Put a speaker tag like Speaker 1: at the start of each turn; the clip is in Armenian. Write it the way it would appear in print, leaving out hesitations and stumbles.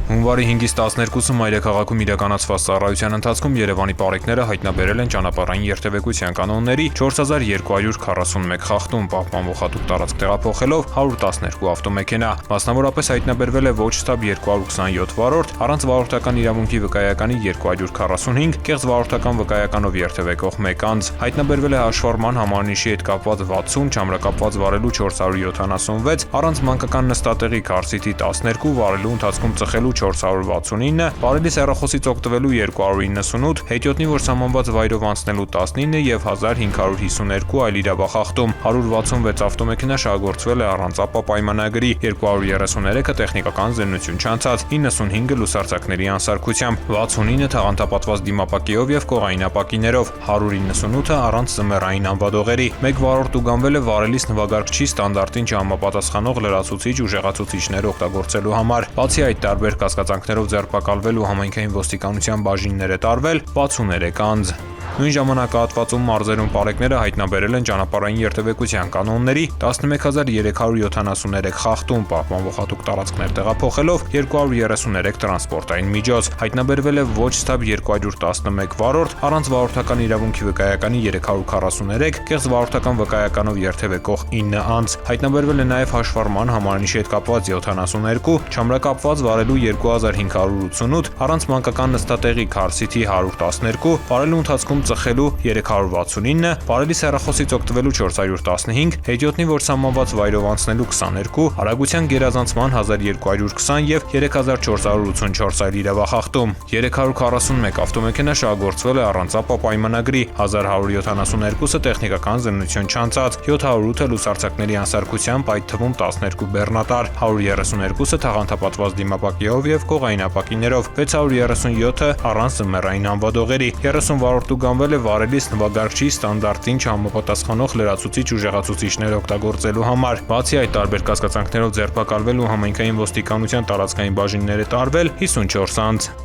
Speaker 1: Հունվարի 5-ից 12-ը մայրաքաղաքում իրականացված ծառայության ընթացքում Երևանի պարեկները հայտնաբերել են ճանապարհային երթևեկության կանոնների 4241 խախտում, պահպանվող հատուկ տարածք տեղափոխելով 112 ավտոմեքենա։ Մասնավորապես հայտնաբերվել է ոչ ստաբ 227 վարորդ, առանց վարորդական իրավունքի վկայականի 245, կեղծ վարորդական վկայականով երթևեկող 1 անձ։ Հայտնաբերվել է հաշվառման համանիշի հետ կապված 60, չամրակապված վարելու 476, առանց մանկական նստատեղի քարսիթի 12, վարելու ընթացքում ծխելու 469, բարելի հեռախոսից օգտվելու 298, հետիոտնի որ սահմանված վայրով անցնելու 19 եւ 1552 այլ իրավախախտում, 166 ավտոմեքենա շահագործվել է առանց ապա պայմանագրի, 233-ը տեխնիկական զննություն չանցած, 95-ը լուսարձակների անսարքությամբ, 69-ը թաղանթապատված դիմապակիով եւ կողային ապակիներով, 198-ը առանց զմեռային անվադողերի, 1 վարորդ ուղղանվել է վարելիս նվագարկչի ստանդարտին չհամապատասխանող լրացուցիչ ուժեղացուցիչներ օգտագործելու համար։ Բացի այդ, տարբեր կասկածանքներով ձերբակալվել ու համայնքային ոստիկանության բաժիններ է տարվել 63 անձ։ Նույն ժամանակահատվածում մարզերում պարեկները հայտնաբերել են ճանապարհային երթևեկության կանոնների 11373 խախտում, պահպանվող հատուկ տարածքներ տեղափոխելով 233 տրանսպորտային միջոց։ Հայտնաբերվել է ոչ ստաբ 211 վարորդ, առանց վարորդական իրավունքի վկայականի 343, կեղծ վարորդական վկայականով երթևեկող 9 անձ։ Հայտնաբերվել է նաև հաշվառման համանիշի հետ կապված 72, չամրակապված վարելու 2588, առանց մանկական նստատեղի քարսիթի 112, վարելու ընթացքում ծխելու 369, բարելիս հեռախոսից օգտվելու 415, հետիոտնի որ սահմանված վայրով անցնելու 22, արագության գերազանցման 1220 եւ 3484 այլ իրավախախտում, 341 ավտոմեքենա շահագործվել է առանց ապա պայմանագրի, 1172-ը տեխնիկական զննություն չանցած, 708-ը լուսարձակների անսարքությամբ, այդ թվում 12 բեռնատար, 132-ը թաղանթապատված դիմապակիով եւ կողային ապակիներով, 637-ը առանց զմեռային անվադողերի, 30 վարորդ ուղղանվել է վարելիս նվագարկչի ստանդարտին չհամապատասխանող լրացուցիչ ուժեղացուցիչներ օգտագործելու համար։ Բացի այդ, տարբեր կասկածանքներով ձերբակալվել ու համայնքային ոստիկանության տարածքային բաժիններ է տարվել 54 անձ։